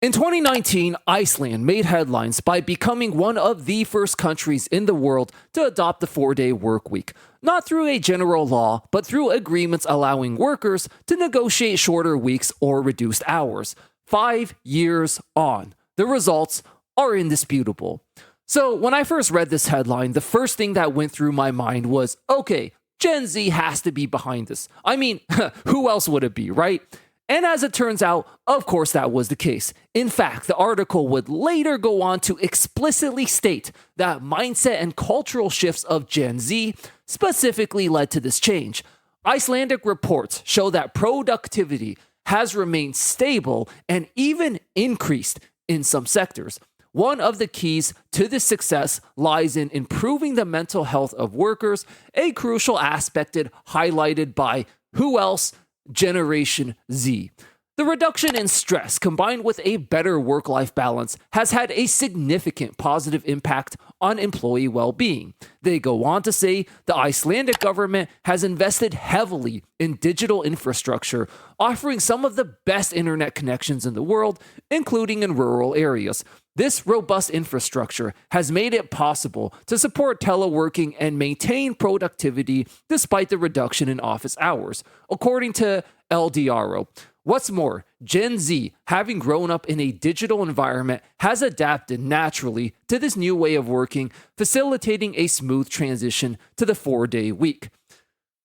In 2019, Iceland made headlines by becoming one of the first countries in the world to adopt the 4-day work week, not through a general law, but through agreements allowing workers to negotiate shorter weeks or reduced hours. 5 years on, the results are indisputable. So when I first read this headline, the first thing that went through my mind was, okay, Gen Z has to be behind this. I mean, who else would it be, right? And as it turns out, of course that was the case. In fact, the article would later go on to explicitly state that mindset and cultural shifts of Gen Z specifically led to this change. Icelandic reports show that productivity has remained stable and even increased in some sectors. One of the keys to this success lies in improving the mental health of workers, a crucial aspect highlighted by who else? Generation Z. The reduction in stress combined with a better work-life balance has had a significant positive impact on employee well-being. They go on to say the Icelandic government has invested heavily in digital infrastructure, offering some of the best internet connections in the world, including in rural areas. This robust infrastructure has made it possible to support teleworking and maintain productivity despite the reduction in office hours, according to LDRO. What's more, Gen Z, having grown up in a digital environment, has adapted naturally to this new way of working, facilitating a smooth transition to the 4-day week.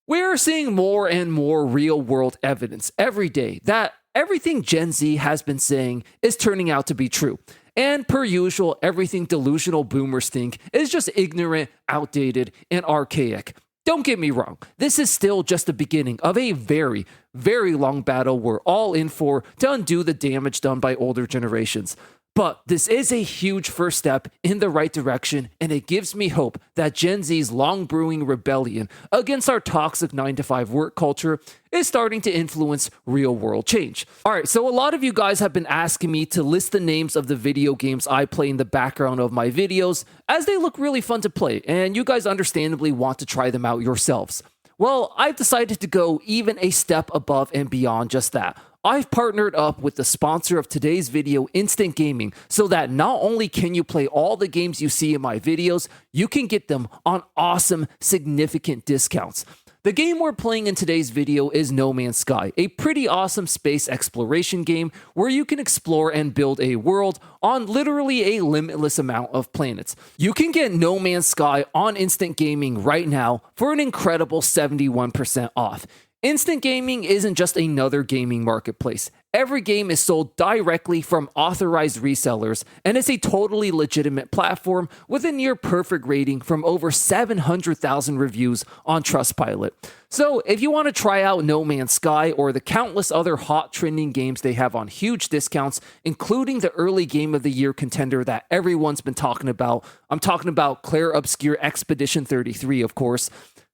We're seeing more and more real-world evidence every day that everything Gen Z has been saying is turning out to be true. And per usual, everything delusional boomers think is just ignorant, outdated, and archaic. Don't get me wrong, this is still just the beginning of a very, very long battle we're all in for to undo the damage done by older generations. But this is a huge first step in the right direction, and it gives me hope that Gen Z's long brewing rebellion against our toxic 9-to-5 work culture is starting to influence real-world change. Alright, so a lot of you guys have been asking me to list the names of the video games I play in the background of my videos, as they look really fun to play, and you guys understandably want to try them out yourselves. Well, I've decided to go even a step above and beyond just that. I've partnered up with the sponsor of today's video, Instant Gaming, so that not only can you play all the games you see in my videos, you can get them on awesome, significant discounts. The game we're playing in today's video is No Man's Sky, a pretty awesome space exploration game where you can explore and build a world on literally a limitless amount of planets. You can get No Man's Sky on Instant Gaming right now for an incredible 71% off. Instant Gaming isn't just another gaming marketplace. Every game is sold directly from authorized resellers, and it's a totally legitimate platform with a near perfect rating from over 700,000 reviews on Trustpilot. So if you want to try out No Man's Sky or the countless other hot trending games they have on huge discounts, including the early Game of the Year contender that everyone's been talking about, I'm talking about Claire Obscure Expedition 33, of course,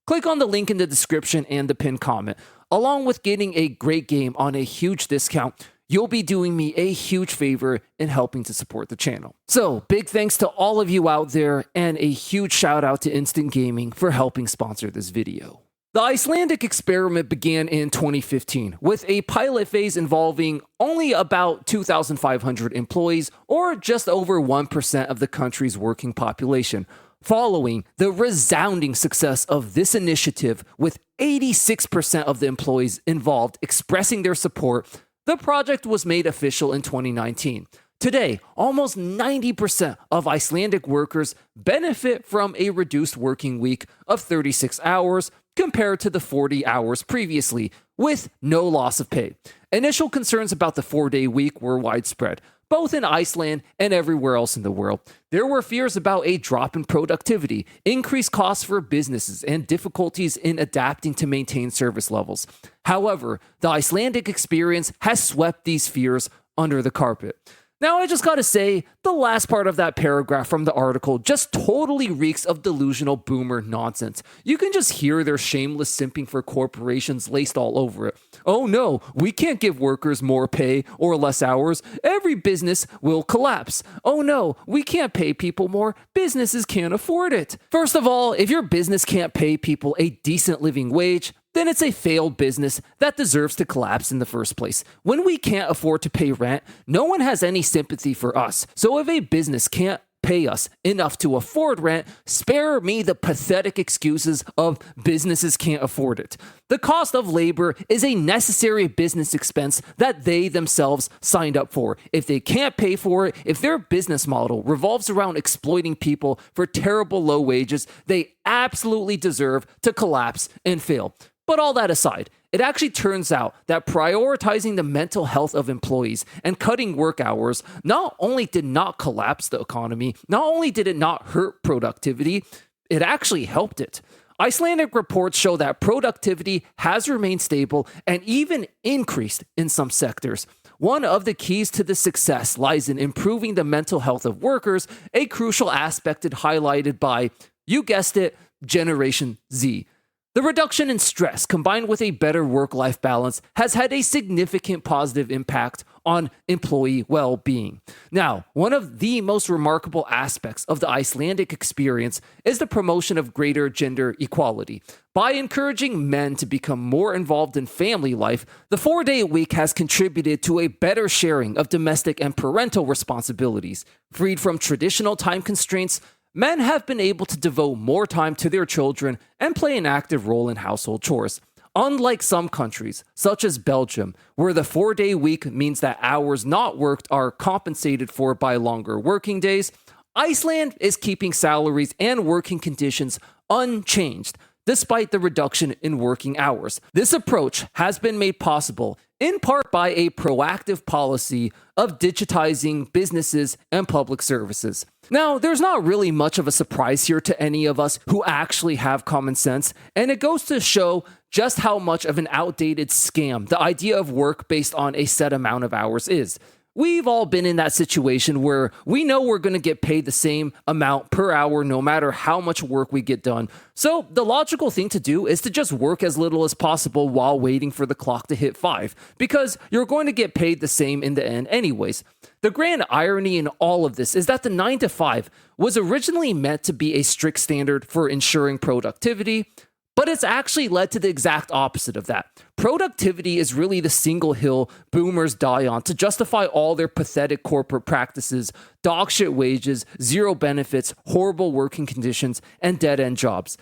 click on the link in the description and the pinned comment. Along with getting a great game on a huge discount, you'll be doing me a huge favor in helping to support the channel. So, big thanks to all of you out there, and a huge shout out to Instant Gaming for helping sponsor this video. The Icelandic experiment began in 2015 with a pilot phase involving only about 2,500 employees, or just over 1% of the country's working population. Following the resounding success of this initiative, with 86% of the employees involved expressing their support, the project was made official in 2019. Today, almost 90% of Icelandic workers benefit from a reduced working week of 36 hours compared to the 40 hours previously, with no loss of pay. Initial concerns about the 4-day week were widespread, both in Iceland and everywhere else in the world. There were fears about a drop in productivity, increased costs for businesses, and difficulties in adapting to maintain service levels. However, the Icelandic experience has swept these fears under the carpet. Now, I just gotta say, the last part of that paragraph from the article just totally reeks of delusional boomer nonsense. You can just hear their shameless simping for corporations laced all over it. Oh no, we can't give workers more pay or less hours. Every business will collapse. Oh no, we can't pay people more. Businesses can't afford it. First of all, if your business can't pay people a decent living wage, then it's a failed business that deserves to collapse in the first place. When we can't afford to pay rent, no one has any sympathy for us. So if a business can't pay us enough to afford rent, spare me the pathetic excuses of businesses can't afford it. The cost of labor is a necessary business expense that they themselves signed up for. If they can't pay for it, if their business model revolves around exploiting people for terrible low wages, they absolutely deserve to collapse and fail. But all that aside, it actually turns out that prioritizing the mental health of employees and cutting work hours not only did not collapse the economy, not only did it not hurt productivity, it actually helped it. Icelandic reports show that productivity has remained stable and even increased in some sectors. One of the keys to this success lies in improving the mental health of workers, a crucial aspect highlighted by, you guessed it, Generation Z. The reduction in stress, combined with a better work-life balance, has had a significant positive impact on employee well-being. Now, one of the most remarkable aspects of the Icelandic experience is the promotion of greater gender equality. By encouraging men to become more involved in family life, the 4-day week has contributed to a better sharing of domestic and parental responsibilities. Freed from traditional time constraints, men have been able to devote more time to their children and play an active role in household chores. Unlike some countries, such as Belgium, where the 4-day week means that hours not worked are compensated for by longer working days, Iceland is keeping salaries and working conditions unchanged, despite the reduction in working hours. This approach has been made possible in part by a proactive policy of digitizing businesses and public services. Now, there's not really much of a surprise here to any of us who actually have common sense, and it goes to show just how much of an outdated scam the idea of work based on a set amount of hours is. We've all been in that situation where we know we're going to get paid the same amount per hour no matter how much work we get done. So the logical thing to do is to just work as little as possible while waiting for the clock to hit 5, because you're going to get paid the same in the end anyways. The grand irony in all of this is that the 9 to 5 was originally meant to be a strict standard for ensuring productivity, but it's actually led to the exact opposite of that. Productivity is really the single hill boomers die on to justify all their pathetic corporate practices, dogshit wages, zero benefits, horrible working conditions, and dead-end jobs.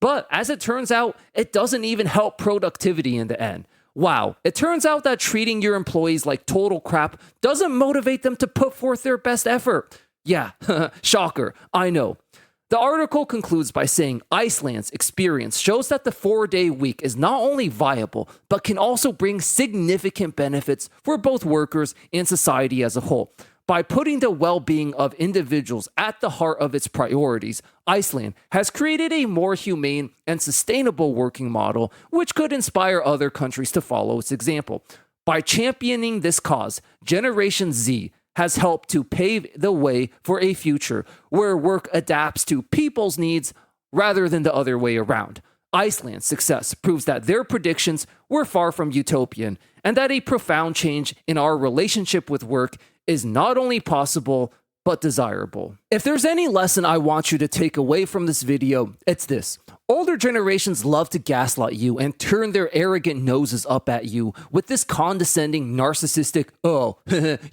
But as it turns out, it doesn't even help productivity in the end. Wow, it turns out that treating your employees like total crap doesn't motivate them to put forth their best effort. Yeah, shocker, I know. The article concludes by saying Iceland's experience shows that the 4-day week is not only viable, but can also bring significant benefits for both workers and society as a whole. By putting the well-being of individuals at the heart of its priorities, Iceland has created a more humane and sustainable working model, which could inspire other countries to follow its example. By championing this cause, Generation Z has helped to pave the way for a future where work adapts to people's needs rather than the other way around. Iceland's success proves that their predictions were far from utopian, and that a profound change in our relationship with work is not only possible, but desirable. If there's any lesson I want you to take away from this video, it's this. Older generations love to gaslight you and turn their arrogant noses up at you with this condescending, narcissistic, oh,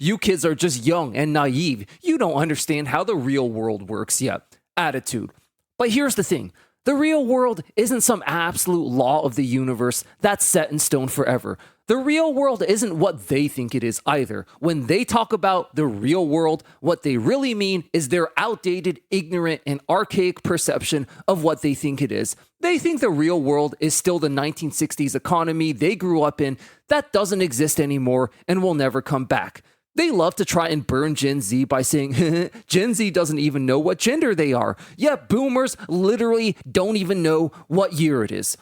you kids are just young and naive, you don't understand how the real world works yet, attitude. But here's the thing. The real world isn't some absolute law of the universe that's set in stone forever. The real world isn't what they think it is either. When they talk about the real world, what they really mean is their outdated, ignorant, and archaic perception of what they think it is. They think the real world is still the 1960s economy they grew up in that doesn't exist anymore and will never come back. They love to try and burn Gen Z by saying, Gen Z doesn't even know what gender they are, yet boomers literally don't even know what year it is.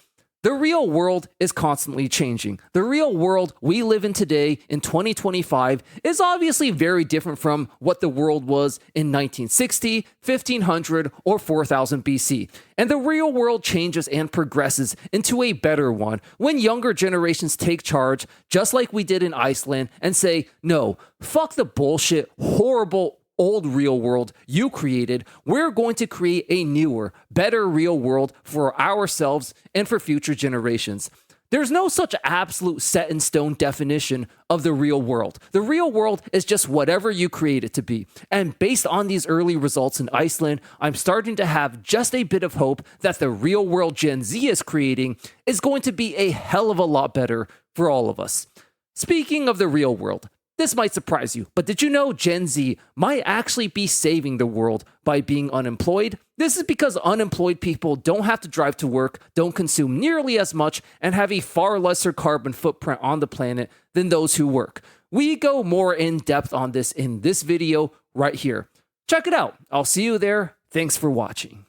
The real world is constantly changing. The real world we live in today in 2025 is obviously very different from what the world was in 1960, 1500, or 4000 BC. And the real world changes and progresses into a better one when younger generations take charge, just like we did in Iceland, and say, no, fuck the bullshit, horrible, old real world you created. We're going to create a newer, better real world for ourselves and for future generations. There's no such absolute set in stone definition of the real world. The real world is just whatever you create it to be. And based on these early results in Iceland, I'm starting to have just a bit of hope that the real world Gen Z is creating is going to be a hell of a lot better for all of us. Speaking of the real world, this might surprise you, but did you know Gen Z might actually be saving the world by being unemployed? This is because unemployed people don't have to drive to work, don't consume nearly as much, and have a far lesser carbon footprint on the planet than those who work. We go more in depth on this in this video right here. Check it out. I'll see you there. Thanks for watching.